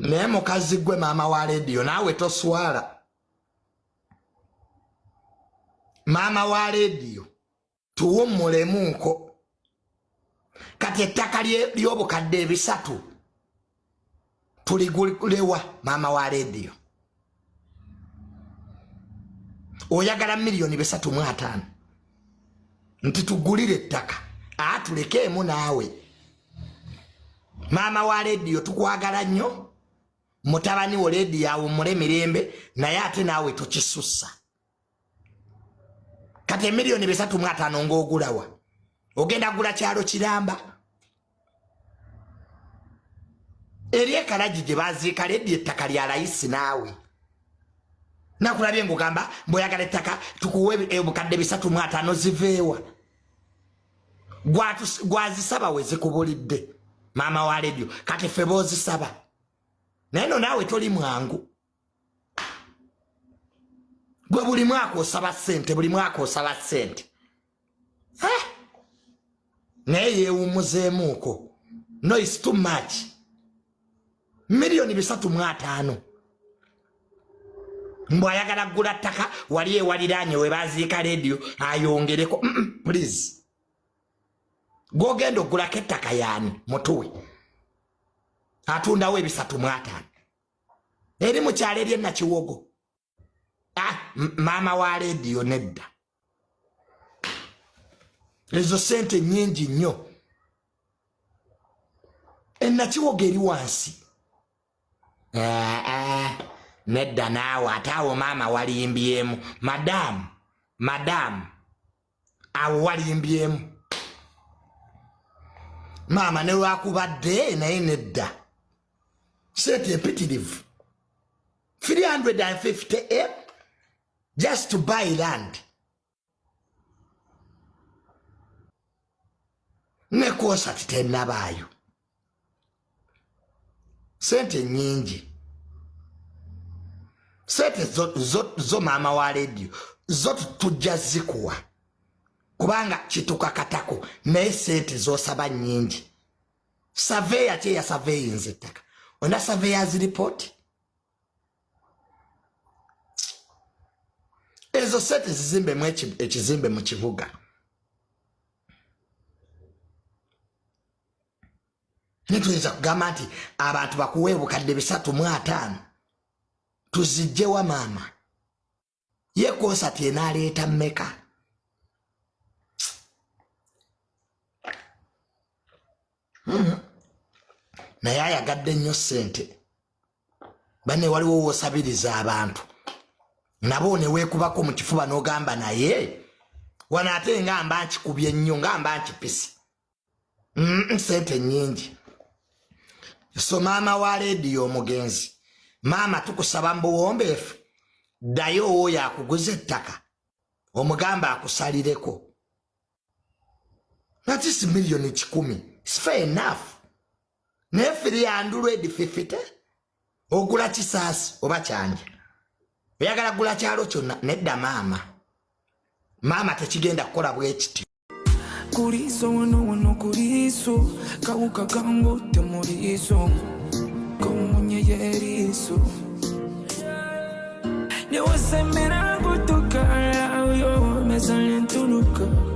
naye mukazi gwe maama wa radio naawe toswala. Maama wa radio tuwummulemuko kati ettaka ly'obukadde 3 tuligulewa maama wa radio. Oyagala milioni 3.5 nti tugulire ettaka atulekeemu naawe. Maama wa radio tukwagala nnyo, mutabani wo radio awummule mirembe, naye ate naawe tukisussa. Kati milioni 3.5 ng'ogulawa ogenda gula kyalo Kiramba eri ekalagi gye baziika radio ettaka lya layisi naawe. Nakulabye ngugamba mboyagala ettaka tukuwe obukadde 3.5 ziveewa. Gwazisaba we zikubulidde maama wa radio kati ffe boozisaba. Naye no naawe toli mwangu. Gwe buli mwaka osaba ssente, buli mwaka osaba ssente. Naye yeewummuzeemuuko. No, it's too much. Milioni 3.5. Mbwayagala gula ttaka wali ewaliraanye we baziika radio ayongereko. Please. Gogenda ogulako ettaka yaani mutuwe. Atundawo 3.5. Eri mu kyalo eri Nakiwogo. Maama wa radio nedda. Ezo sente nnyingi nnyo. Nakiwogo eri wansi. Nedda naawe ate awo maama walimbyemu. Madamu awo walimbyemu. Maama ne lwakubadde naye nedda. Sente empitirivu 350M just to buy land. Nekosa titenabaayo. Sente nyingi. Sente zo maama wa radio zo tujja zikuwa. Kubanga kituka katako naye sente zosaba nyingi. Surveyor kye ya surveyinze ettaka. Onda surveyors report. Ezo sente zizimbe mu ekizimbe mu kibuga. Nituyinza kugamba nti abantu bakuwe obukadde 3.5 tuzijjewa maama. Ye konsati enaaleeta mmeka? Naye ayagadde nnyo ssente. Banne waliwo woosabiriza abantu. Nabo ne weekubako mu kifuba n'ogamba naye wano ate ngamba nkikubye nnyo ngamba nkipisi. Ssente nnyingi. So maama wa radio omugenzi, maama tukusaba mbuwombeefu ddayo oyo akuguza ettaka omugamba akusalireko. Nati si milioni 10. It's fair enough. Naye 350 ogula kisaasi oba kyanja. Oyagala gula kyalo kyonna nedda maama. Maama tekigenda kukola bwekiti. Kuriso wano kuriso kawuka kango temuriso komunye yeriso ne wasemera kutoka yo mesalen tuluka